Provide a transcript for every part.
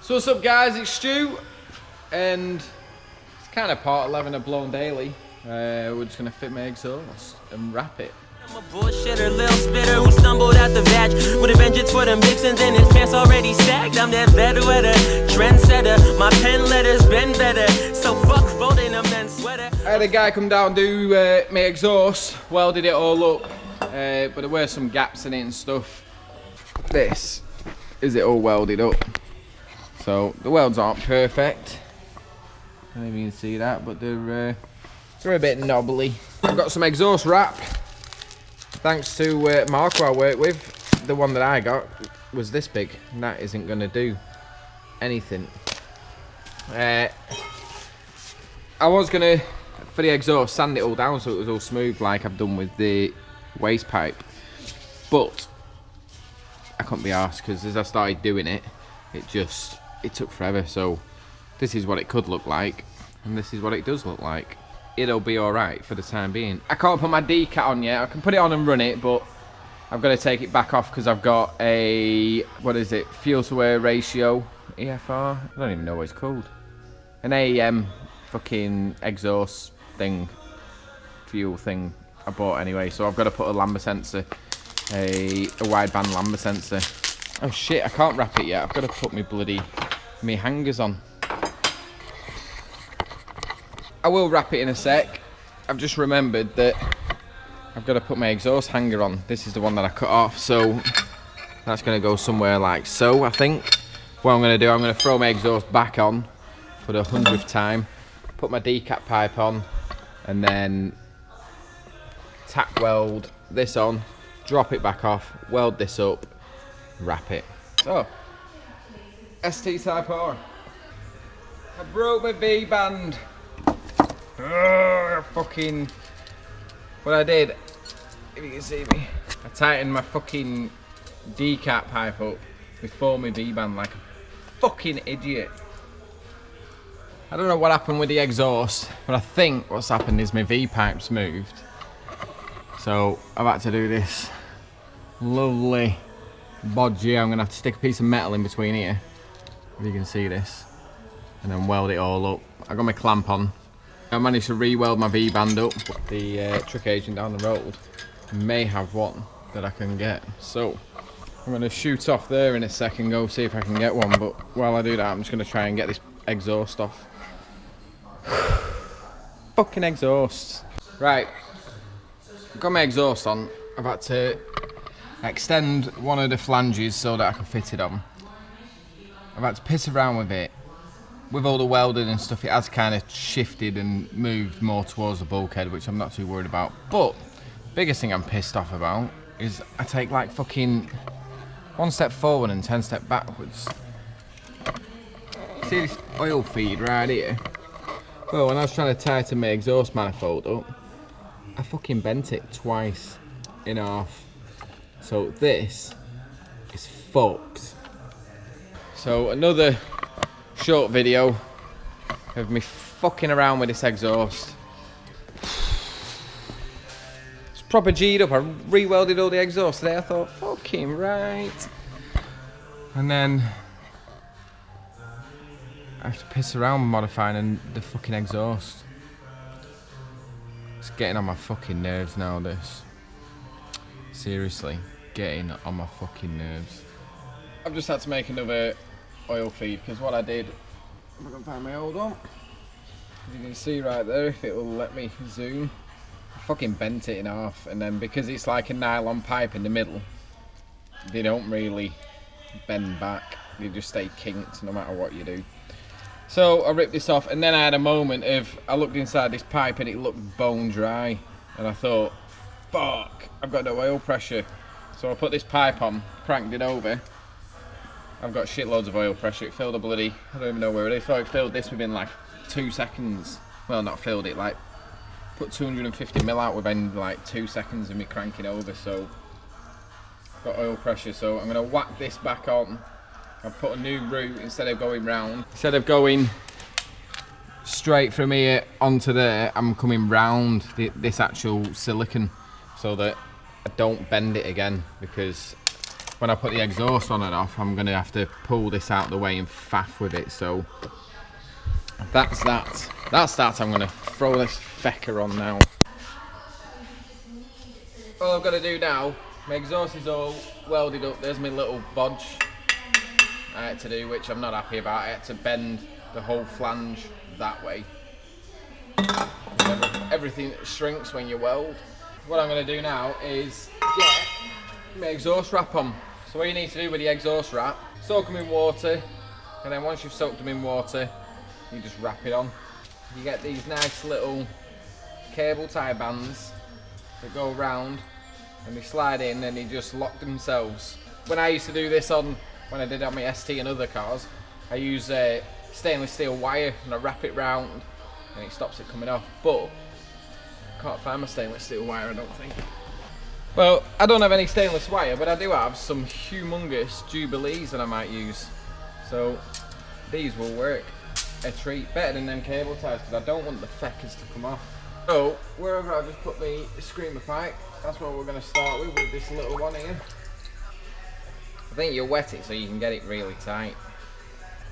So what's up guys, it's Stu, and it's kind of part 11 of Blown Daily. We're just going to fit my exhaust and wrap it. I'm a bullshitter, lil spitter who stumbled out the vatch with a vengeance for them Vixens and his pants already sagged. I'm that bedwetter, trendsetter, my pen letters been better, so fuck folding them then sweater. I had a guy come down and do my exhaust, welded it all up, but there were some gaps in it and stuff. This is it all welded up. So the welds aren't perfect. I don't know if you can see that, but they're a bit knobbly. I've got some exhaust wrap. Thanks to Marco I work with, the one that I got was this big, and that isn't going to do anything. I was going to, for the exhaust, sand it all down so it was all smooth like I've done with the waste pipe. But I couldn't be arsed because as I started doing it, it took forever. So this is what it could look like, and this is what it does look like. It'll be alright for the time being. I can't put my D-cat on yet. I can put it on and run it, but I've got to take it back off because I've got a, what is it, fuel to air ratio, EFR? I don't even know what it's called. An AEM fucking exhaust thing, fuel thing I bought anyway. So I've got to put a lambda sensor, a wideband lambda sensor. Oh shit, I can't wrap it yet. I've got to put me hangers on. I will wrap it in a sec. I've just remembered that I've got to put my exhaust hanger on. This is the one that I cut off, so that's going to go somewhere like so, I think. What I'm going to do, I'm going to throw my exhaust back on for the 100th time, put my D-cap pipe on, and then tack weld this on, drop it back off, weld this up, wrap it. So, ST Type R. I broke my V-band. Fucking, what I did, if you can see me, I tightened my fucking D-cap pipe up before my V-band like a fucking idiot. I don't know what happened with the exhaust, but I think what's happened is my V-pipe's moved. So I've had to do this lovely bodge here. I'm going to have to stick a piece of metal in between here, if you can see this, and then weld it all up. I got my clamp on. I managed to re-weld my V-band up. The truck agent down the road may have one that I can get. So I'm going to shoot off there in a second, go see if I can get one. But while I do that, I'm just going to try and get this exhaust off. Fucking exhaust. Right, I've got my exhaust on. I've had to extend one of the flanges so that I can fit it on. I've had to piss around with it. With all the welding and stuff, it has kind of shifted and moved more towards the bulkhead, which I'm not too worried about. But biggest thing I'm pissed off about is I take like fucking 1 step forward and 10 steps backwards. See this oil feed right here? Well, when I was trying to tighten my exhaust manifold up, I fucking bent it twice in half. So this is fucked. So another short video of me fucking around with this exhaust. It's proper G'd up. I re-welded all the exhaust today. I thought, fucking right. And then I have to piss around modifying the fucking exhaust. It's getting on my fucking nerves now, this. Seriously, getting on my fucking nerves. I've just had to make another oil feed because what I did, I'm gonna find my old one. As you can see right there, if it will let me zoom, I fucking bent it in half, and then because it's like a nylon pipe in the middle, they don't really bend back, they just stay kinked no matter what you do. So I ripped this off, and then I had a moment of, I looked inside this pipe and it looked bone dry, and I thought, fuck, I've got no oil pressure. So I put this pipe on, cranked it over. I've got shitloads of oil pressure. It filled a bloody, I don't even know where it is. So it filled this within like 2 seconds. Well, not filled it, like put 250 mil out within like 2 seconds of me cranking over. So got oil pressure. So I'm gonna whack this back on. I've put a new route instead of going round. Instead of going straight from here onto there, I'm coming round this actual silicon so that I don't bend it again, because when I put the exhaust on and off, I'm going to have to pull this out of the way and faff with it. So that's that. That's that. I'm going to throw this fecker on now. All I've got to do now, my exhaust is all welded up. There's my little bodge I had to do, which I'm not happy about. I had to bend the whole flange that way. Everything shrinks when you weld. What I'm going to do now is get my exhaust wrap on. So what you need to do with the exhaust wrap, soak them in water, and then once you've soaked them in water, you just wrap it on. You get these nice little cable tie bands that go around and they slide in and they just lock themselves. When I used to do this when I did it on my ST and other cars, I use stainless steel wire and I wrap it round and it stops it coming off. But I can't find my stainless steel wire, I don't think. Well, I don't have any stainless wire, but I do have some humongous Jubilees that I might use. So these will work a treat, better than them cable ties, because I don't want the feckers to come off. So wherever I just put the screamer pipe, that's what we're going to start with this little one here. I think you wet it so you can get it really tight.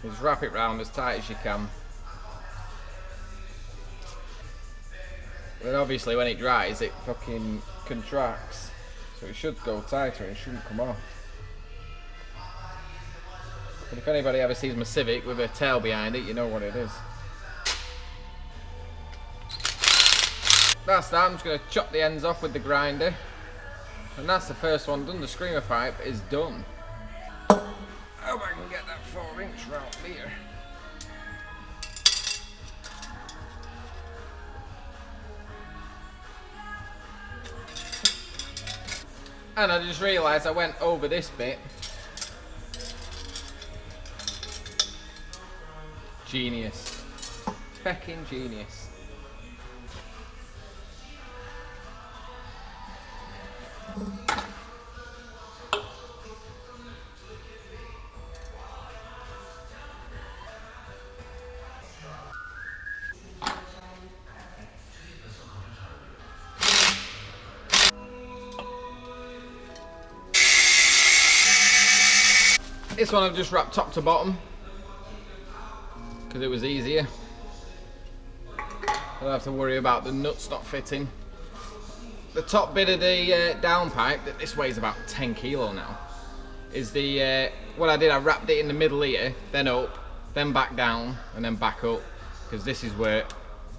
Just wrap it round as tight as you can. But obviously when it dries it fucking contracts, so it should go tighter and it shouldn't come off. But if anybody ever sees my Civic with a tail behind it, you know what it is. That's that. I'm just going to chop the ends off with the grinder, and that's the first one done. The screamer pipe is done. I hope I can get that 4-inch round here. And I just realised I went over this bit. Genius. Fecking genius. This one I've just wrapped top to bottom because it was easier. I don't have to worry about the nuts not fitting. The top bit of the downpipe, this weighs about 10 kilo now, is the what I did, I wrapped it in the middle here, then up, then back down, and then back up, because this is where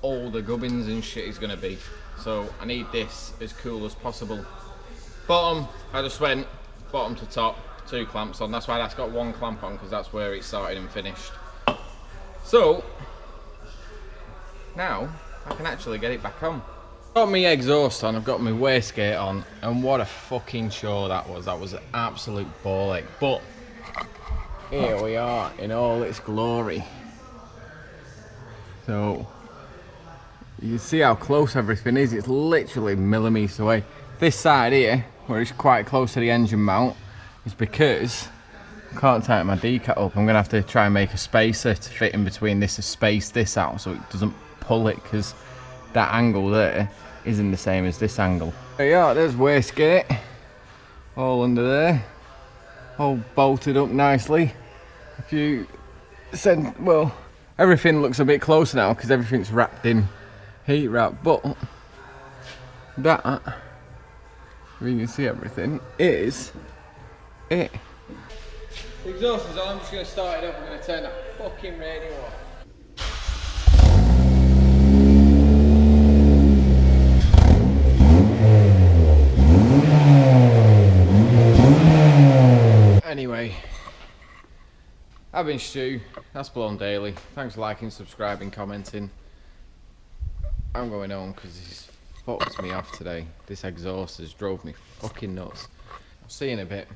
all the gubbins and shit is going to be. So I need this as cool as possible. Bottom, I just went bottom to top, 2 clamps on. That's why that's got 1 clamp on, because that's where it started and finished. So now I can actually get it back on. Got my exhaust on, I've got my wastegate on, and what a fucking show that was. That was an absolute ball ache. But here we are in all its glory. So you can see how close everything is. It's literally millimetres away. This side here, where it's quite close to the engine mount, is because I can't tighten my decat up. I'm going to have to try and make a spacer to fit in between this to space this out so it doesn't pull it, because that angle there isn't the same as this angle. There you are, there's wastegate, all under there, all bolted up nicely. If you send, well, everything looks a bit closer now because everything's wrapped in heat wrap, but that, if you can see everything, is it. The exhaust is on, I'm just going to start it up. I'm going to turn that fucking radio off. Anyway, I've been Stu, that's Blown Daily. Thanks for liking, subscribing, commenting. I'm going home because this fucked me off today. This exhaust has drove me fucking nuts. I'll see you in a bit.